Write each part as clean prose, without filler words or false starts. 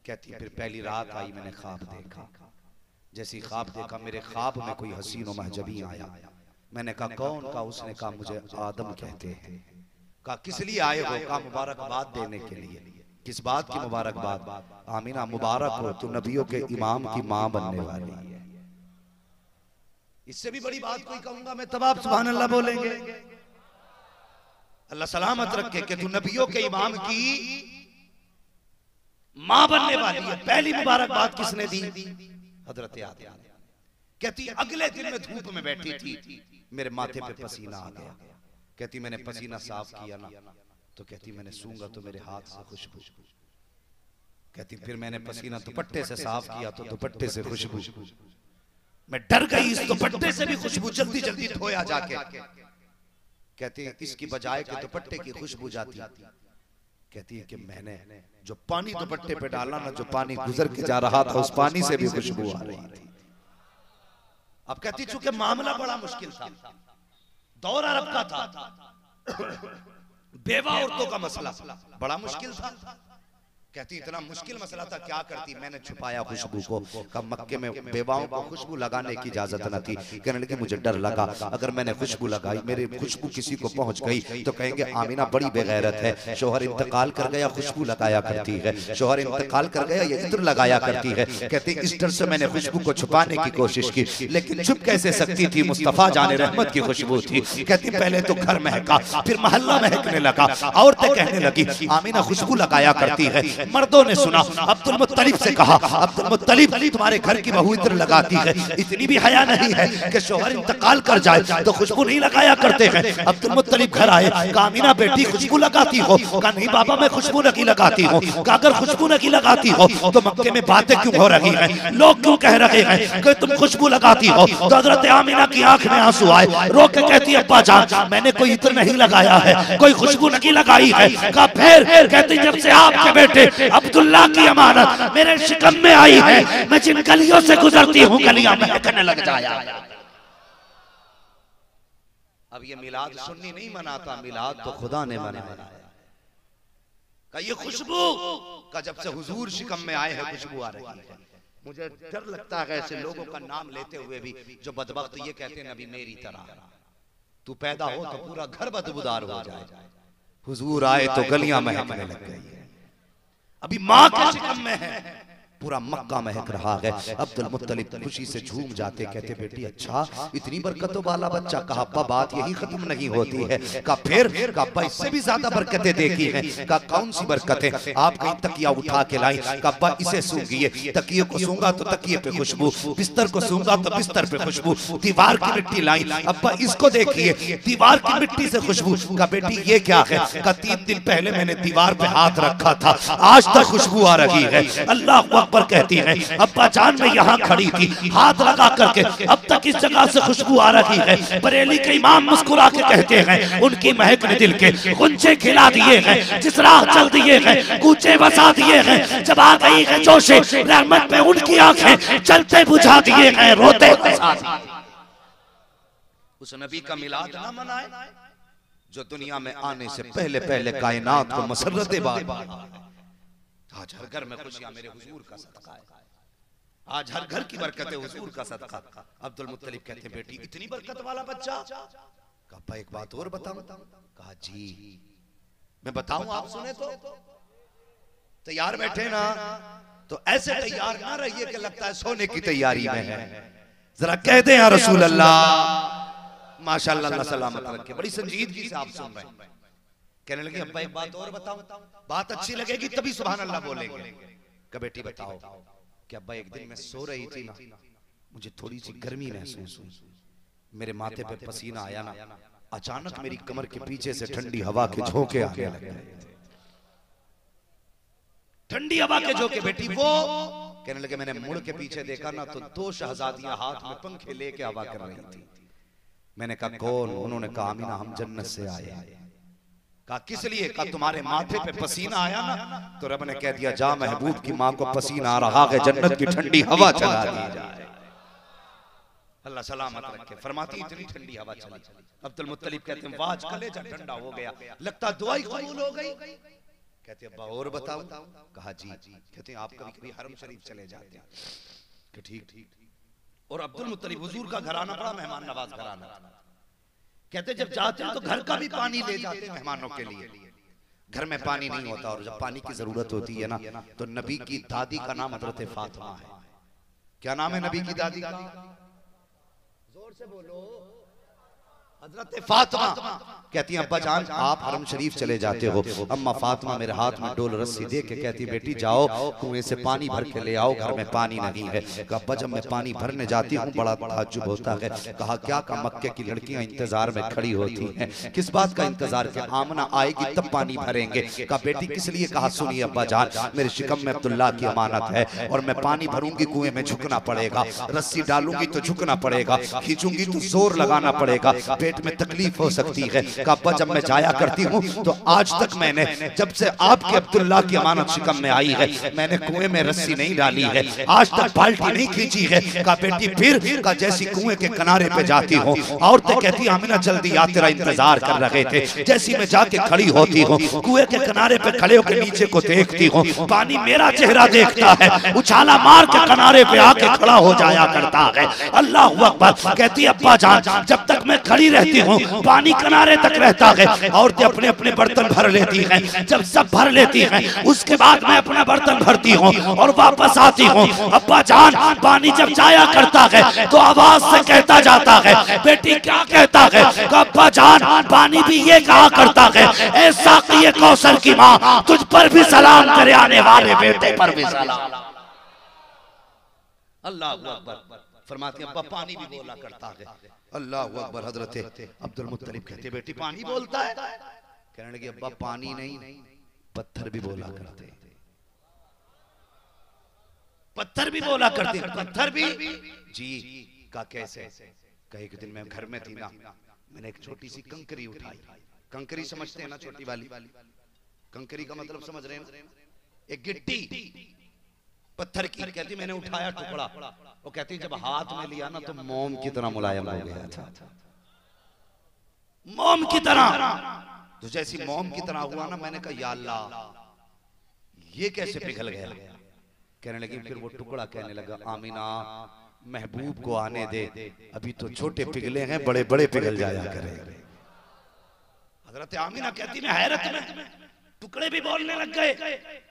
कहती फिर पहली रात आई, मैंने ख्वाब देखा। जैसी ख्वाब देखा मेरे ख्वाब में कोई हसीन और महजबी आया। मैंने कहा कौन? का उसने कहा मुझे आदम कहते हैं। कहा किस लिए आए हो? कहा मुबारकबाद देने के लिए। किस बात की मुबारकबाद? आमीना मुबारक हो, तू नबियों के इमाम की मां बनने वाली है। इससे भी बड़ी बात कोई कहूंगा मैं तब आप सुभान अल्लाह बोलेंगे। अल्लाह सलामत रखे कि तू नबियों के इमाम की मां बनने वाली है। पहली मुबारकबाद किसने दी? हजरत आदम। कहती अगले दिन में धूप में बैठी थी, मेरे माथे पे पसीना आ गया। कहती मैंने पसीना साफ किया ना, तो कहती मैंने सूंघा तो मेरे हाथ से खुशबू। कहती फिर मैंने पसीना दुपट्टे से साफ किया तो दुपट्टे से खुशबू। मैं डर गई, इस दुपट्टे से भी खुशबू, जल्दी जल्दी धोया जाके। कहती इसकी बजाय के दुपट्टे की खुशबू जाती। कहती है कि मैंने जो पानी दुपट्टे पे डाला ना, जो पानी गुजर के जा रहा था उस पानी से भी खुशबू आ रही थी। अब कहती चूंकि मामला बड़ा मुश्किल था, दौर अरब का था, बेवा औरतों का मसला बड़ा मुश्किल था। कहती इतना मुश्किल मसला था, क्या करती? मैंने छुपाया खुशबू को। कब मक्के में बेवाओं को खुशबू लगाने की इजाजत न थी। कहने लगी मुझे डर लगा अगर मैंने खुशबू लगाई, मेरी खुशबू किसी को पहुंच गई तो कहेंगे आमीना बड़ी बेगैरत है, शोहर इंतकाल कर गया खुशबू लगाया करती है, शोहर इंतकाल कर गया ये इत्र लगाया करती है। कहती इस डर से मैंने खुशबू को छुपाने की कोशिश की, लेकिन छुप कैसे सकती थी? मुस्तफा जाने रहमत की खुशबू थी। कहती पहले तो घर महका, फिर मोहल्ला महकने लगा, औरतें कहने लगी आमीना खुशबू लगाया करती है। मर्दों ने सुना, अब्दुल मुत्तलिब से कहा अब्दुल मुत्तलिब तुम्हारे घर की बहू इत्र लगाती है, इतनी भी हया नहीं है कि शोहर इंतकाल कर जाए तो खुशबू नहीं लगाया करते हैं। अब्दुल मुत्तलिब घर आए, कहा आमीना बेटी खुशबू लगाती हो? कहा नहीं बाबा मैं खुशबू नहीं लगाती हूँ। कहा अगर खुशबू नहीं लगाती हो तो मक्के में बातें क्यों हो रही हैं, लोग क्यों कह रहे हैं कि तुम खुशबू लगाती हो? तो हजरत आमीना की आंख में आंसू आए, रो के कहती अब्बा जान मैंने कोई इत्र नहीं लगाया है, कोई खुशबू नहीं लगाई है। कहा फिर? कहती जब से आपके बेटे अब्दुल्ला की अमानत मेरे शिकम में आई है, मैं जिन गलियों से गुजरती हूँ गलियां महकने लग जाया। अब ये मिलाद सुन्नी नहीं मनाता, मिलाद तो खुदा ने मनाया। का ये खुशबू का जब से हुजूर शिकम में आए हैं खुशबू आ रही है। मुझे डर लगता है ऐसे लोगों का नाम लेते हुए भी जो बदबख्त ये कहते हैं नबी मेरी तरह तू पैदा हो तो पूरा घर बदबूदार हो जाए, हुजूर आए तो गलियां महकने लग गई। अभी माँ के शिकम में है, पूरा मक्का महक रहा है। अब्दुल मुत्तलिब खुशी से झूम जाते, कहते बेटी अच्छा इतनी बरकतों वाला बच्चा। कहा अब्बा बात यही खत्म नहीं होती है। कहा फिर? कहा अब्बा इससे भी ज्यादा बरकतें देखी हैं। कहा कौन सी बरकतें? आप कहीं तकिया उठा के लाई, कहा अब्बा इसे सूंघिए, तकिए को सूंघा तो तकिए पे खुशबू, बिस्तर को सूंघा तो बिस्तर पे खुशबू, दीवार की मिट्टी लाई, अब्बा इसको देखिए दीवार की मिट्टी से खुशबू। कहा बेटी ये क्या है? कहा 3 दिन पहले मैंने दीवार पे हाथ रखा था, आज तक खुशबू आ रही है। अल्लाह पर कहती है अब्बा जान मैं यहाँ खड़ी थी हाथ लगा करके, अब तक इस जगह से खुशबू आ रही है। बरेली के इमाम मुस्कुरा के कहते हैं उनकी महक ने दिल के गुंजे खिला दिए हैं, जिस राह चल दिए हैं कूचे बसा दिए हैं, जब आ गई है जोशे रहमत पे उनकी आंखें चलते बुझा दिए हैं, रोते बसा दिए। उस नबी का मिलाद ना मनाए जो दुनिया में आने से पहले पहले कायनात को मसरत बात। आज हर घर में खुशियां मेरे हुजूर का सदका है, आज हर घर की बरकत है हुजूर का सदका। अब्दुल मुत्तलिब कहते बेटी इतनी बरकत वाला बच्चा? कहा एक बात और बताऊं? कहा जी मैं बताऊं, आप सुने तो तैयार बैठे ना, तो ऐसे तैयार ना रहिए कि लगता है सोने की तैयारी में है। जरा कह दे या रसूल अल्लाह माशाअल्लाह, अल्लाह सलामत रखे। बड़ी संजीदगी से आप सुन रहे हैं। कहने लगी अब्बा एक बात और बताओ, बात अच्छी लगेगी तभी सुभान अल्लाह बोलेंगे। कहा बेटी बताओ। कि अब्बा एक दिन मैं सो रही थी ना, मुझे थोड़ी सी गर्मी महसूस हुई, मेरे माथे पे पसीना आया ना, अचानक मेरी कमर के पीछे से ठंडी हवा के झोंके आने लगे। ठंडी हवा के झोंके बेटी वो? कहने लगे मैंने मुड़ के पीछे देखा ना तो 2 शहजादियां हाथ में पंखे लेके हवा कर रही थी। मैंने कहा कौन? उन्होंने कहा आमीना हम जन्नत से आए। कहा किस लिए? कहा तुम्हारे माथे पे पसीना आया ना तो रब ने कह दिया जा महबूब की माँ को पसीना आ रहा है, जन्नत की ठंडी हवा चला दी जाए। अल्लाह सलामत रखे। फरमाती इतनी ठंडी हवा चली। अब्दुल मुत्तलिब कहते हैं वाज कलेजा ठंडा हो गया, लगता दुआ ही कबूल हो गई। कहते अब्बा और बताओ। कहा जी। कहते आप कभी कभी हरम शरीफ चले जाते हैं? कि ठीक। और अब्दुल मुत्तलिब हुजूर का घराना बड़ा मेहमान नवाज घराना। कहते जब जाते हैं तो घर का भी पानी ले जाते हैं मेहमानों के लिए। घर में पानी नहीं होता और जब पानी की जरूरत होती है ना, तो नबी की दादी का नाम हजरत फातिमा है। क्या नाम है नबी की दादी का? जोर से बोलो। हजरत फातिमा। कहती हैं अब्बा जान आप हरम शरीफ चले जाते हो, अम्मा फातिमा मेरे हाथ में डोल रस्सी दे के कहती बेटी जाओ कुएं से पानी भर के ले आओ, घर में पानी नहीं है। अब्बा जब मैं पानी भरने जाती हूँ बड़ा ताज्जुब होता है। कहा क्या? का मक्के की लड़कियां इंतजार में खड़ी होती हैं। किस बात का इंतजार? के आमना आएगी तब पानी भरेंगे। कहा बेटी किस लिए? कहा सुनिए अब्बा जान, मेरे शिकम में अब्दुल्ला की अमानत है और मैं पानी भरूंगी कुएं में झुकना पड़ेगा, रस्सी डालूंगी तो झुकना पड़ेगा, खींचूंगी तो जोर लगाना पड़ेगा, पेट में तकलीफ हो सकती है। अब्बा जब मैं जाया करती हूँ तो आज तक मैंने, जब से आपके अब्दुल्ला की अमानत शिकम में आई है, मैंने कुएं में रस्सी नहीं डाली है, आज तक बाल्टी नहीं खींची है। कहा बेटी फिर? का जैसी कुएं के किनारे पे जाती हूँ, औरतें कहती आमिना जल्दी आ तेरा इंतजार कर रहे थे। जैसी मैं जाके खड़ी होती हूँ, कुएं के किनारे पे खड़े होकर नीचे को देखती हूँ, पानी मेरा चेहरा देखता है, उछाला मार के किनारे पे आके खड़ा हो जाया करता है। अल्लाह अकबर। कहती अब्बा जान जब तक मैं खड़ी रहती हूँ पानी किनारे तक रहता है। औरतें अपने अपने बर्तन भर लेती हैं, जब सब भर लेती हैं उसके बाद मैं अपना बर्तन भरती हूँ और वापस आती हूँ। अब्बा जान पानी जब जाया करता है तो आवाज से कहता जाता है। बेटी क्या कहता है? अब्बा जान पानी भी ये कहा करता है, ऐसा कि ये कौसर की माँ तुझ पर भी सलाम करे, आने वाले बेटे पर भी सलाम। अल्लाह अकबर। फरमाती अब्बा पानी भी बोला करता है। अल्लाह अकबर। हजरत अब्दुल मुत्तलिब कहते बेटी पानी बोलता है? कहने लगी अब्बा पानी नहीं पत्थर भी बोला करते, पत्थर भी बोला करते। पत्थर भी? जी। का कैसे? कहे एक दिन मैं घर में थी ना, मैंने एक छोटी सी कंकरी उठाई। कंकरी समझते हैं ना, छोटी वाली कंकरी का मतलब समझ रहे हैं? एक गिट्टी पत्थर की। कहती मैंने उठाया टुकड़ा, वो कहती जब हाथ में लिया ना तो मोम की तरह मुलायम हो गया था, मोम की तरह। तो जैसी मोम की तरह हुआ ना, मैंने कहा या अल्लाह ये कैसे पिघल गया? कहने लगी फिर वो टुकड़ा कहने लगा आमीना महबूब को आने दे, अभी तो छोटे पिघले हैं, बड़े बड़े पिघल जाया करें। हजरत आमीना कहती मैं हैरत में, टुकड़े भी बोलने लग गए।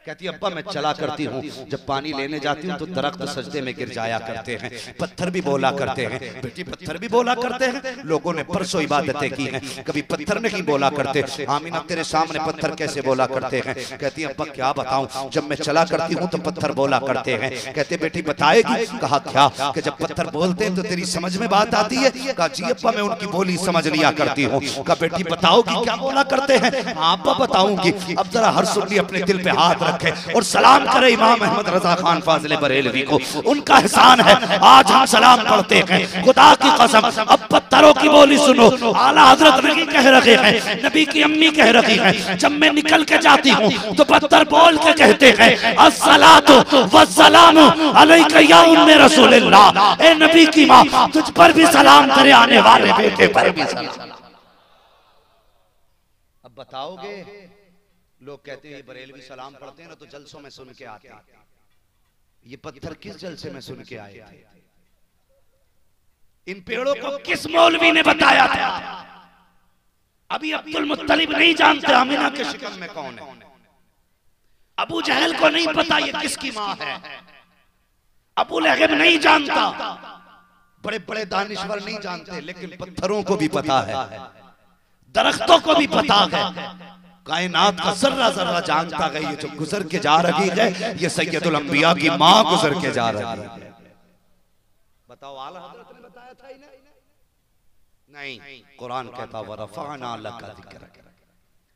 कहती अब्बा मैं चला करती हूँ, जब पानी लेने जाती हूँ तो दरख्त सजदे में गिर जाया करते हैं, पत्थर भी बोला करते हैं। बेटी पत्थर भी बोला करते हैं? लोगों ने परसों इबादतें की हैं, कभी पत्थर नहीं बोला करते। आमीना तेरे सामने पत्थर कैसे बोला करते हैं? कहती अब्बा क्या बताऊं, जब मैं चला करती हूँ तो पत्थर बोला करते हैं। कहते बेटी बताएगी? कहा क्या? कि जब पत्थर बोलते हैं तो तेरी समझ में बात आती है? कहा जी अब्बा मैं उनकी बोली समझ लिया करती हूँ। कहा बेटी बताओगी क्या बोला करते हैं? अब्बा बताऊंगी। अब जरा हर सुन्नी अपने दिल पे हाथ रखे और सलाम करे इमाम अहमद रजा खान फाजिल बरेलवी को। उनका एहसान है आज हम सलाम पढ़ते हैं। खुदा की कसम अब पत्थरों की बोली सुनो। आला हजरत नहीं कह रहे हैं, नबी की अम्मी कह रही हैं, जब मैं निकल के जाती हूँ तो पत्थर बोल के कहते हैं अस्सलातु वस्सलामु अलैका या उम्मे रसूलिल्लाह। ए नबी की माँ तुझ पर भी सलाम करे, आने वाले बेटे पर भी सलाम। अब बताओगे? लोग कहते हैं बरेलवी सलाम पढ़ते हैं ना तो जलसों में सुन के आते हैं। ये पत्थर किस जलसे में सुन के आए थे? इन पेड़ों को किस मौलवी ने बताया था? अभी अब्दुल मुत्तलिब नहीं जानते आमिना के शिकम में कौन है। अबू जहल को नहीं पता ये किसकी मां है। अबू लहब नहीं जानता, बड़े बड़े दानिश्वर नहीं जानते, लेकिन पत्थरों को भी पता है, दरख्तों को भी पता है, कायनात का जर्रा जर्रा जानता है। ये जो गुजर के जा रही है ये सैयदुल अंबिया की मां गुजर के जा रही है। बताओ आला हज़रत ने बताया था ही नहीं। कुरान कहता वरफ़अना लका ज़िक्रक,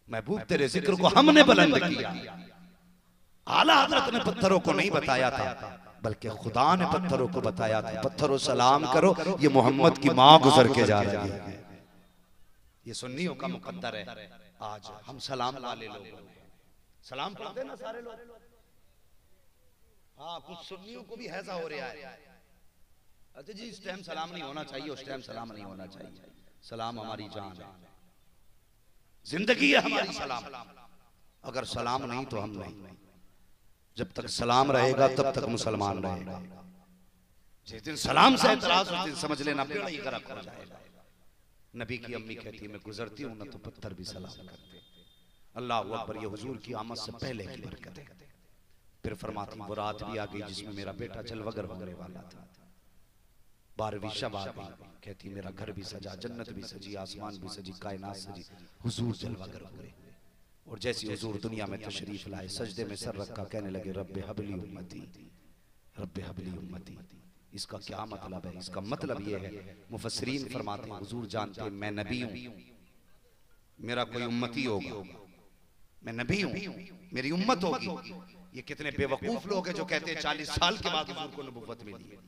महबूब तेरे जिक्र को हमने बुलंद किया। आला हज़रत ने पत्थरों को नहीं बताया था, बल्कि खुदा ने पत्थरों को बताया था। पत्थरों सलाम करो, ये मोहम्मद की मां गुजर के जा रही है। ये सुन्नियों का मुकद्दर है। आज हम सलाम वाले लोग सलाम पढ़ते ना सारे लोग। हाँ कुछ सुन्नियों को भी हैजा हो रहा है। अच्छा जी इस टाइम सलाम नहीं होना चाहिए, उस टाइम सलाम नहीं होना चाहिए। सलाम हमारी जान है, जिंदगी है हमारी। सलाम अगर सलाम नहीं तो हम नहीं। जब तक सलाम रहेगा तब तक मुसलमान रहेगा। जिस दिन सलाम से एतराज उस दिन समझ लेना बेड़ा ही गर्क हो जाएगा। नबी की अम्मी कहती है मैं गुजरती हूं ना तो पत्थर भी सलाम करते। अल्लाह अकबर, ये हुजूर की आमद से पहले की बरकत है। फिर फरमाती वो रात भी आ गई जिसमें मेरा बेटा जलवगर होने वाला था। 12वीं शब आ गई। कहती मेरा घर भी सजा, जन्नत भी सजी, आसमान भी सजी, कायनात सजी, हुजूर जलवगर हुए। और जैसी हुजूर दुनिया में तशरीफ लाए, सजदे में सर रखा, कहने लगे रब्बे हबली उम्मती, रब्बे हबली उम्मती। इसका क्या मतलब है? इसका मतलब यह है, मुफस्सिरीन फरमाते हैं हुजूर जानते हैं मैं नबी हूं, मेरा कोई उम्मती होगा, मैं नबी हूं, मेरी उम्मत होगी। ये कितने बेवकूफ लोग हैं जो कहते हैं 40 साल के बाद हुजूर को नबुव्वत मिली है,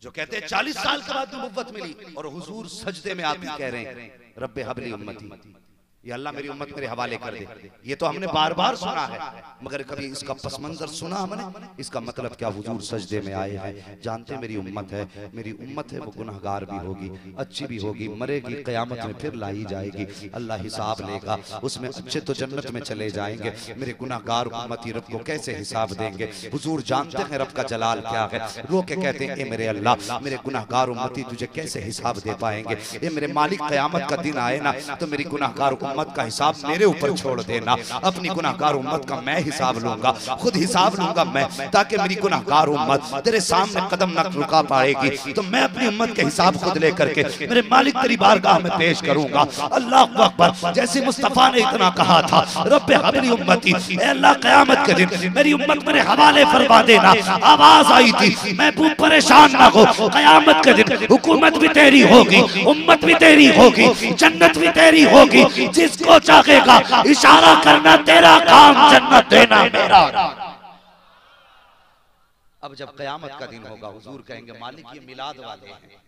जो कहते हैं 40 साल के बाद नबुव्वत मिली। और हुजूर सजदे में आती कह रहे हैं रब्बे हबली उम्मती, ये अल्लाह मेरी उम्मत मेरे हवाले कर दे। ये तो हमने बार बार सुना है, मगर कभी इसका पस मंजर सुना हमने? इसका मतलब क्या? हुजूर सजदे में आए हैं, जानते मेरी उम्मत है, मेरी उम्मत है वो गुनहगार भी होगी, अच्छी भी होगी, मरेगी, क़यामत में फिर लाई जाएगी, अल्लाह हिसाब लेगा, उसमें अच्छे तो जन्नत में चले जाएंगे, मेरे गुनहगार उम्मती रब को कैसे हिसाब देंगे? हुजूर जानते हैं रब का जलाल क्या है। रो के कहते हैं ए मेरे अल्लाह, मेरे गुनहगार उम्मती तुझे कैसे हिसाब दे पाएंगे? ए मेरे मालिक, क़यामत का दिन आए ना तो मेरी गुनहगार उम्मत का हिसाब मेरे ऊपर छोड़ देना, अपनी गुनाहगार उम्मत का मैं हिसाब लूंगा, खुद हिसाब लूंगा मैं, ताकि मेरी गुनाहगार उम्मत तेरे सामने कदम न रुका पाएगी। तो मैं अपनी उम्मत के हिसाब खुद लेकर के मेरे मालिक तेरी बारगाह में पेश करूंगा। अल्लाह अकबर। जैसे मुस्तफा ने इतना कहा था रब्बे हबली उम्मती, ए अल्लाह क़यामत के दिन मेरी उम्मत मेरे हवाले फरमा देना, आवाज आई थी महबूब परेशान ना हो, क़यामत के दिन हुकूमत भी तेरी होगी, उम्मत भी तेरी होगी, जन्नत भी तेरी होगी, जिसको चाहेगा इशारा करना तेरा काम, जन्नत देना मेरा। अब जब कयामत का दिन होगा हुजूर कहेंगे मालिक ये मिलाद वाले हैं,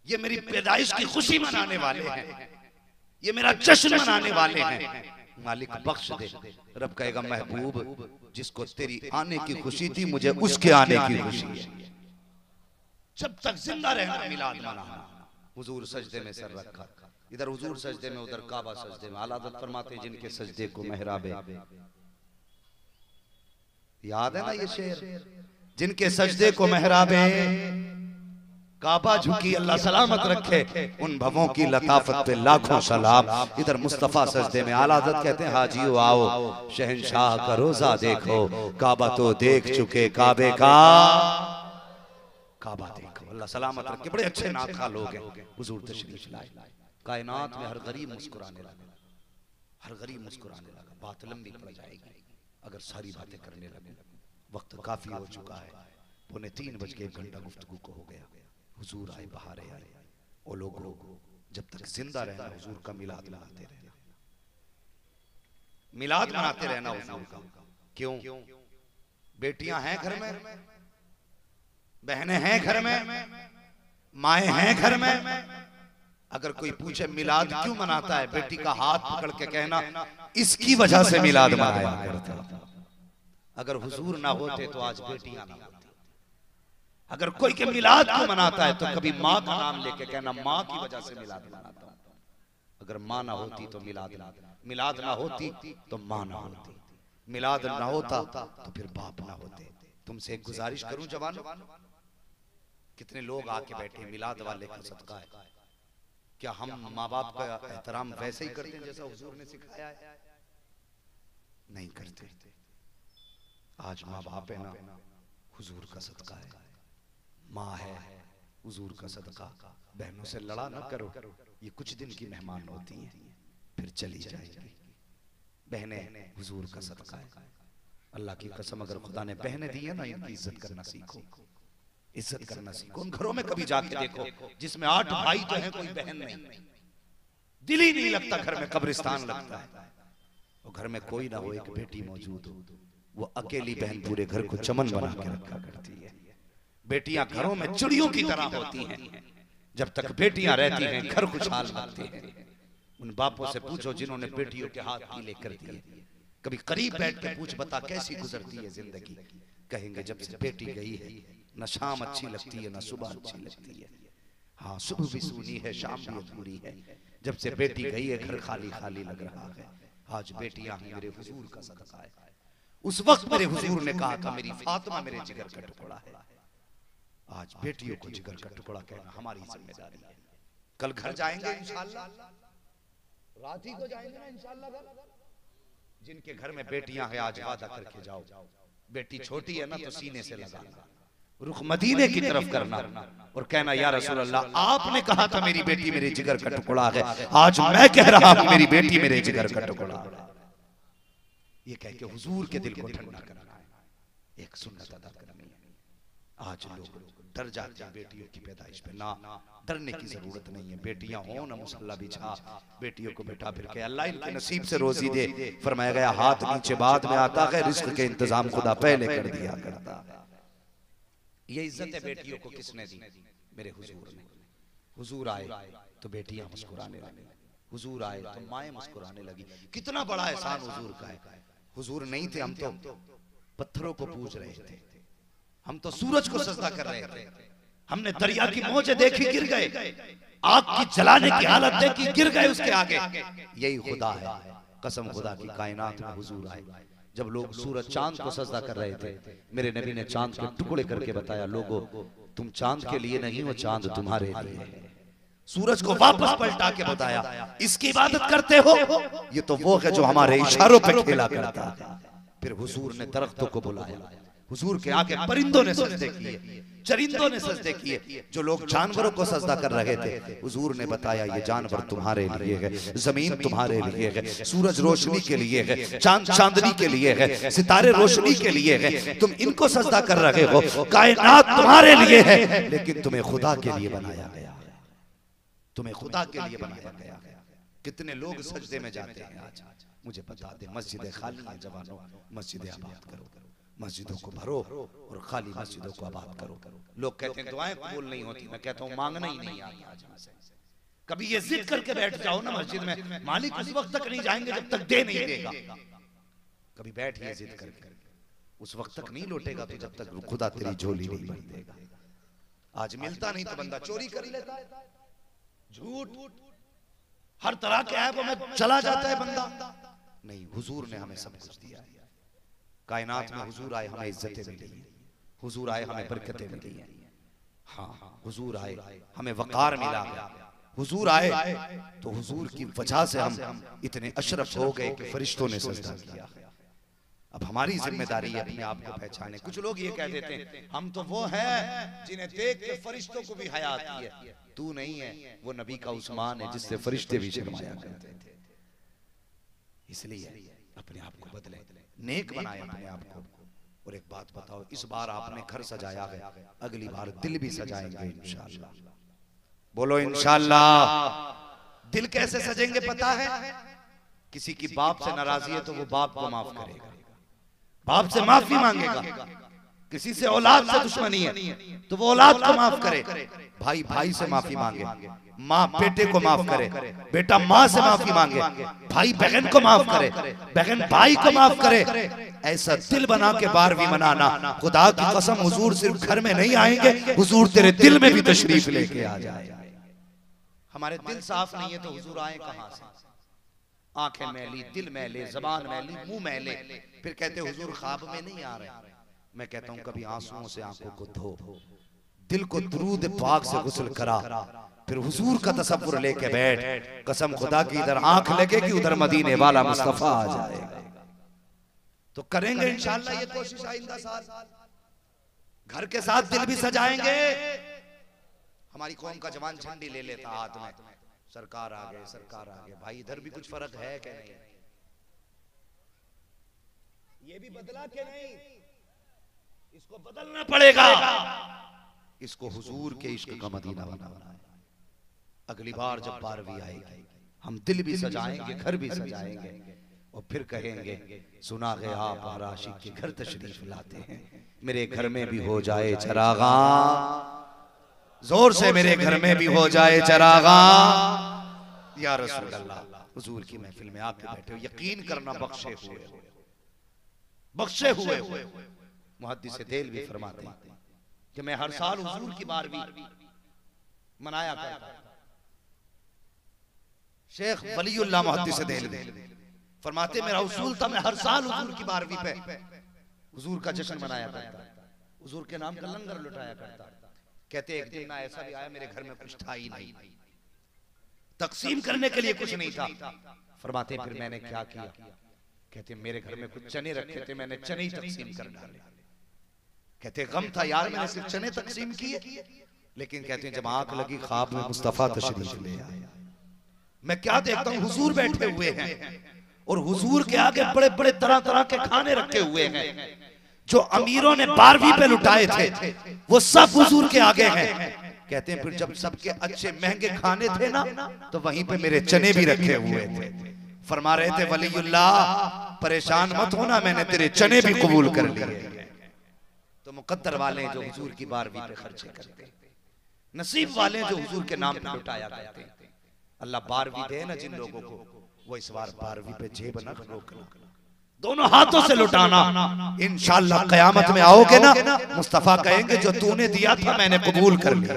ये मेरी पैदाइश की खुशी मनाने वाले हैं, ये मेरा जश्न मनाने वाले हैं, मालिक बख्श दे। रब कहेगा महबूब जिसको तेरी आने की खुशी थी मुझे उसके आने की खुशी है, जब तक जिंदा रहना मिलाद मनाना। हुजूर सजदे में सर रखा, इधर हुजूर सजदे में, उधर काबा सजदे में। आला हज़रत फरमाते हैं जिनके सजदे को मेहराबे, याद है ना ये शेर, जिनके सजदे को मेहराबे काबा झुकी, अल्लाह सलामत रखे, उन भवों की लताफत पे लाखों सलाम। इधर मुस्तफा सजदे में। आला हज़रत कहते हैं हाजियो आओ शहंशाह का रोजा देखो, काबा तो देख चुके, काबे का काबा देखो। अल्लाह सलामत रखे। बड़े अच्छे नात लोग हैं। हुजूर तशरीफ लाए, कायनात में हर गरीब मुस्कुराने लगा, हर गरीब मुस्कुराने लगा। बात लंबी पड़ जाएगी अगर सारी बातें करने लगे, वक्त काफी हो चुका है। 2:45 गुफ्तगू को हो गया। हुजूर आए, बहारे आए। ओ लोगों, जब तक जिंदा रहना हुजूर का मिलाद मनाते रहना, मिलाद मनाते रहना हुजूर का। क्यों? बेटियां हैं घर में, बहनें हैं घर में, माएं हैं घर में। अगर कोई पूछे मिलाद क्यों मनाता है, बेटी का हाथ पकड़ के कहना इसकी वजह से मिलाद मनाया करता। अगर हुजूर ना होते तो आज बेटियां ना होती। अगर कोई के मिलाद को मनाता है तो कभी माँ का नाम लेके कहना माँ की वजह से मिलाद मनाता हूं। अगर माँ ना होती तो मिलाद ना होती तो माँ ना होती, मिलाद ना होता तो फिर बाप ना होते। तुमसे एक गुजारिश करूं जवानों, कितने लोग आके बैठे मिलाद वाले का सदका है, क्या हम माँ बाप का एहतराम वैसे ही करते हैं जैसा हुजूर ने सिखाया है? नहीं करते। आज माँ बाप है ना, हुजूर का सदका है। माँ है, हुजूर का सदका। बहनों से लड़ा ना करो, ये कुछ दिन की मेहमान होती हैं, फिर चली जाएगी। बहनें हुजूर का सदका है। अल्लाह की कसम, अगर खुदा ने बहनें दी है ना, इनकी इज्जत करना सीखो, इज्जत करना सीखो। उन घरों में कभी जाके देखो जिसमें 8 भाई तो हैं, कोई बहन नहीं, दिल ही नहीं लगता, घर में कब्रिस्तान लगता है। और घर में कोई ना हो, एक बेटी मौजूद हो, वो अकेली बहन पूरे घर को चमन बना के रखा करती है। बेटियां घरों में चिड़ियों की तरह होती हैं। जब तक बेटियां रहती हैं घर खुशहाल रहते हैं। उन बापों से पूछो जिन्होंने बेटियों के हाथ पीले कर दिए, कभी करीब बैठ के पूछ बता कैसी गुजरती है जिंदगी। कहेंगे जब से बेटी गई है न शाम अच्छी लगती है न सुबह अच्छी लगती है। हाँ, सुबह भी सूनी है, शाम भी अधूरी है। जब से बेटी गई है घर खाली खाली लग रहा है। आज बेटियां हैं मेरे हुजूर का सदका है। उस वक्त मेरे हुजूर ने कहा था मेरी फातिमा मेरे जिगर का टुकड़ा है। आज बेटियों को जिगर का टुकड़ा कहना हमारी जिम्मेदारी है। कल घर जाएंगे इंशाअल्लाह, रात ही को जाएंगे ना इंशाअल्लाह घर। जिनके घर में बेटियां हैं आज वादा करके जाओ, बेटी छोटी है ना तो सीने से लगाना, रुख मदीने की तरफ करना और कहना या रसूल अल्लाह आपने कहा था मेरी बेटी मेरे जिगर का टुकड़ा है, आज मैं कह रहा हूं मेरी बेटी मेरे जिगर का टुकड़ा है। ये कह के हुजूर के दिल को ठंडा करना है, एक सुन्नत अदा करनी है। आज लोग डर जाते हैं बेटियों की पैदाइश पे, ना डरने की जरूरत नहीं है। बेटियां हो ना मुसल्ला बिछा बेटियों को बैठा फिर के अल्लाह इनके नसीब से रोजी दे। फरमाया गया हाथ नीचे बाद में आता है, रिस्क के इंतजाम खुदा पहले कर दिया करता है। ये इज्जत है बेटियों को किसने दी? मेरे हुजूर ने। हुजूर आए तो बेटियां मुस्कुराने लगी, हुजूर आए तो माएं मुस्कुराने लगी। कितना बड़ा एहसान हुजूर का है। हुजूर नहीं थे हम तो पत्थरों को पूज रहे थे, हम तो सूरज को सजदा कर रहे थे, हमने दरिया की मौजें देखी गिर गए, आग की जलाने की हालत देखी गिर गए उसके आगे। यही खुदा है, कसम खुदा की कायनात में हुजूर आए। जब लोग सूरज चांद को सजदा कर रहे थे, मेरे नबी ने चांद के टुकड़े करके बताया लोगों तुम चांद के लिए नहीं हो, चांद तुम्हारे लिए है। सूरज को वापस पलटा के बताया इसकी इबादत करते हो, ये तो वो है जो हमारे इशारों पे खेला करता है। फिर हुजूर ने दरख्तों को बुलाया, हुजूर के आगे परिंदों ने सजदे किए, चरिंदों ने सजदे किए। जो लोग जानवरों को सजदा कर रहे थे हुजूर ने बताया ये जानवर तुम्हारे लिए है, जमीन तुम्हारे लिए है, सूरज रोशनी के लिए है, चांद चांदनी के लिए है, सितारे रोशनी के लिए है। तुम इनको सजदा कर रहे हो, कायनात तुम्हारे लिए है, लेकिन तुम्हें खुदा के लिए बनाया गया, तुम्हें खुदा के लिए बनाया गया। कितने लोग सजदे में जाते हैं आज? मुझे बता दे, मस्जिदें खाली हैं जवानों, मस्जिदें आबाद करो, मस्जिदों को भरो और खाली मस्जिदों को आबाद करो। लोग कहते हैं दुआएं कबूल नहीं होती, मैं कहता हूं मांगना ही नहीं आता आज हमसे। कभी ये जिद करके बैठ जाओ ना मस्जिद में, मालिक उस वक्त तक नहीं जाएंगे जब तक दे नहीं देगा। कभी बैठिए जिद करके, उस वक्त तक नहीं लौटेगा तो जब तक खुदा तेरी झोली नहीं भर देगा। आज मिलता नहीं तो बंदा चोरी कर लेता है, झूठ हर तरह के ऐप में चला जाता है बंदा। नहीं, हुजूर ने हमें सब कुछ दिया है। कायनात में हुजूर आए हमें इज्जतें मिली हैं, हुजूर आए हमें बरकतें मिली हैं। हाँ, हुजूर आए हमें वकार मिला है, हुजूर आए तो हुजूर की वजह से हम इतने अशरफ हो गए कि फरिश्तों ने सजदा किया। अब हमारी जिम्मेदारी है अपने आप को पहचाने। कुछ लोग ये कह देते हैं हम तो वो हैं जिन्हें देख के फरिश्तों को भी हया आती है। तू नहीं है, वो नबी का उस्मान है जिससे फरिश्ते भी शर्माया करते थे। इसलिए अपने आप को बदले, नेक बनाए अपने आप को। और एक बात बताओ, इस बार आपने घर सजाया है, अगली बार दिल भी सजाएंगे इंशाअल्लाह। बोलो इंशाअल्लाह। दिल कैसे सजेंगे पता है? किसी की बाप से नाराजगी है तो वो बाप को माफ करेगा, बाप से माफी मांगेगा। किसी से औलाद से दुश्मनी है तो वो औलाद को माफ करे, भाई भाई से माफी मांगे, माँ बेटे को माफ करे, बेटा माँ से माफी मांगे, भाई बहन को माफ करे, बहन भाई को माफ करे। ऐसा दिल बना के 12वीं मनाना। खुदा की कसम हुजूर सिर्फ घर में नहीं आएंगे, हुजूर तेरे दिल में भी तशरीफ लेके आ जाए। हमारे दिल साफ नहीं है तो हुजूर आए कहां से? आंखें मैली, दिल मैले, जबान मैली, मुंह मैले, फिर कहते हुजूर ख्वाब में नहीं आ रहे। मैं कहता हूं कभी आंसुओं से आंखों को धो, दिल को दुरूद पाक से गुस्ल करा, फिर हुजूर का तसव्वुर लेके बैठ। कसम खुदा की इधर आंख लगेगी उधर मदीने वाला मुस्तफा आ जाएगा। तो करेंगे इंशाअल्लाह ये कोशिश आइंदा साल। घर के साथ दिल भी सजाएंगे। हमारी कौम का जवान झंडी ले लेता हाथ में, सरकार आ गए, सरकार आ गए। भाई इधर भी कुछ फर्क है कि नहीं? ये भी बदला के नहीं, इसको बदलना पड़ेगा। इसको हुजूर के इश्क का मदीना बनाना है। अगली बार जब 12वीं आएगी हम दिल भी सजाएंगे, घर भी सजाएंगे और फिर कहेंगे सुना है आप हर आशिक के घर तशरीफ लाते हैं, मेरे घर में भी हो जाए चरागा। जोर से मेरे घर में भी हो जाए चरागा। या रसूल अल्लाह, हुजूर की महफिल में आके बैठे हो, यकीन करना बख्शे हुए हो, बख्शे हुए हो। मुहद्दिस देल भी फरमाते हैं कि मैं हर साल हुजूर की 12वीं मनाया करता था। शेख वलीउल्लाह मुहद्दिस देहलवी फरमाते मेरा उसूल था मैं हर साल हुजूर की 12वीं पे हुजूर का जश्न मनाया करता, हुजूर के नाम का लंगर लुटाया करता। कहते एक दिन ना ऐसा भी आया मेरे घर में कुछ था ही नहीं, तकसीम करने के लिए कुछ नहीं था। फरमाते फिर मैंने क्या किया? कहते मेरे घर में कुछ चने रखे थे, मैंने चने ही तकसीम कर डाले। कहते गम था यार मैंने सिर्फ चने तकसीम किए, लेकिन कहते हैं जब आंख लगी ख्वाब में मुस्तफा तशरीफ ले आया। मैं क्या देखता हूँ हुजूर बैठे हुए हैं और हुजूर के आगे बड़े बड़े तरह तरह के खाने रखे हुए हैं जो अमीरों ने 12वीं पे लुटाए थे, वो सब हुजूर के आगे हैं। कहते हैं फिर जब सबके अच्छे महंगे खाने थे ना, तो वहीं पे मेरे चने भी रखे हुए थे। फरमा रहे थे वलीउल्लाह परेशान मत होना, मैंने तेरे चने भी कबूल कर लिए। तो मुकद्दर वाले जो हुजूर की 12वीं पे खर्चे करते, नसीब वाले जो हुजूर के नाम पे लुटाया करते, अल्लाह 12वीं दे ना जिन लोगों को, वो इस बार 12वीं पे जेब न रोकना, दोनों हाथों से लुटाना। इंशाअल्लाह कयामत में आओगे ना, मुस्तफा कहेंगे जो तूने दिया था मैंने कबूल कर लिया।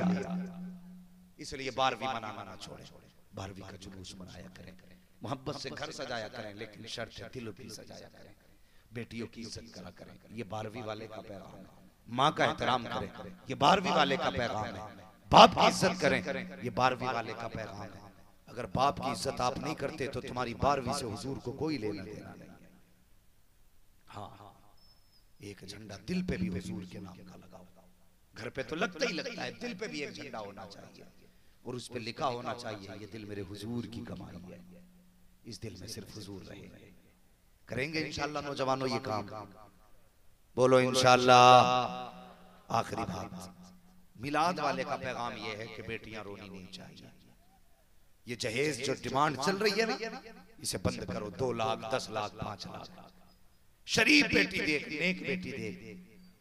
इसलिए 12वीं मनाना ना छोड़े, 12वीं का जुलूस मनाया करें, मोहब्बत से घर सजाया करें, लेकिन शर्त है दिल भी सजाया करें, बेटियों की इज्जत करा करें। ये 12वीं वाले का पैगाम है। माँ का एहतराम करें, ये 12वीं वाले का पैगाम है। बाप की इज्जत करें, ये 12वीं वाले का पैगाम है। अगर बाप की इज्जत आप नहीं करते तो तुम्हारी 12वीं से हुजूर को कोई लेना देना नहीं है। हाँ, एक झंडा दिल पे भी हुजूर के नाम का लगाओ। घर पे तो लगता ही लगता है, दिल पे भी एक झंडा होना चाहिए और उस पे लिखा होना चाहिए ये दिल मेरे हुजूर की कमाई है, इस दिल में सिर्फ हुजूर रहेंगे। करेंगे इंशाअल्लाह नौजवानों ये काम, बोलो इंशाअल्लाह। आखिरी बात, मिलाद वाले का पैगाम ये है कि बेटियां रोनी नहीं चाहिए। ये जहेज जो डिमांड चल रही है ना, इसे बंद करो। 2 लाख 10 लाख 5 लाख शरीफ बेटी देख, नेक बेटी देख,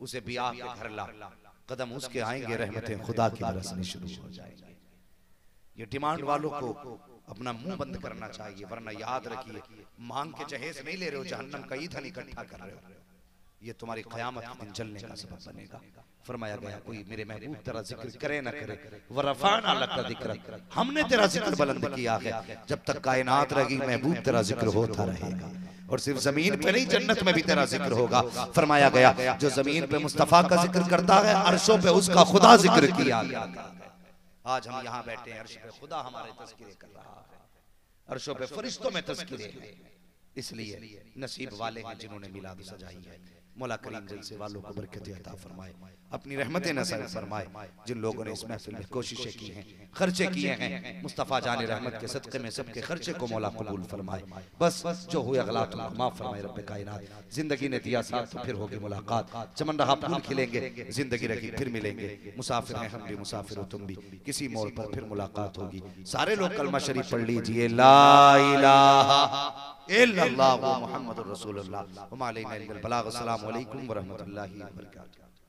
उसे ब्याह के घर ला, कदम उसके आएंगे रहमतें खुदा की बरसनी शुरू हो जाएंगे। ये डिमांड वालों को अपना मुंह बंद करना चाहिए, वरना याद रखिए मांग के जहेज नहीं ले रहे हो, जहन्नम का ईंधन इकट्ठा कर रहे हो। ये तुम्हारी क़यामत के दिन जलने का सबब बनेगा। फरमाया गया कोई मेरे महबूब तेरा जिक्र करे ना करे, वरफ़अना लका ज़िक्र, हमने तेरा जिक्र बुलंद किया है। जब तक कायनात रहेगी महबूब तेरा जिक्र होता रहेगा, और सिर्फ जमीन पे नहीं जन्नत में भी तेरा जिक्र होगा। फरमाया गया जो जमीन पे मुस्तफा का जिक्र करता है, अर्शों पे उसका खुदा जिक्र किया गया। आज हम यहाँ बैठे हैं, अर्श पे खुदा हमारे तज़किरे कर रहा है, अर्शों पे फरिश्तों में तज़किरे हैं। इसलिए नसीब वाले हैं जिन्होंने मिलाद सजाई है। मौला करीम जलसे वालों को बरकत अता फरमाए, अपनी रहमतें नज़र फरमाए। जिन लोगों ने इस महफिल में कोशिशें की हैं, खर्चे किए हैं, मुस्तफ़ा जान रहमत के सदक़े में सबके खर्चे को मौला कबूल फरमाए। बस जो हुए गलत उनको माफ़ फरमाए रब्बे कायनात। जिंदगी ने दिया साथ तो फिर होगी मुलाकात, चमन रहा फूल खिलेंगे, जिंदगी रखी फिर मिलेंगे। मुसाफिर हैं हम भी, मुसाफिर हो तुम भी, किसी मोड़ पर फिर मुलाकात होगी। सारे लोग कलमा शरीफ पढ़ लीजिए, ला इलाहा इल्लल्लाह मुहम्मदुर रसूलुल्लाह व मा अलैना इल्लल बलाग। अस्सलामु अलैकुम व रहमतुल्लाहि व बरकातुहू।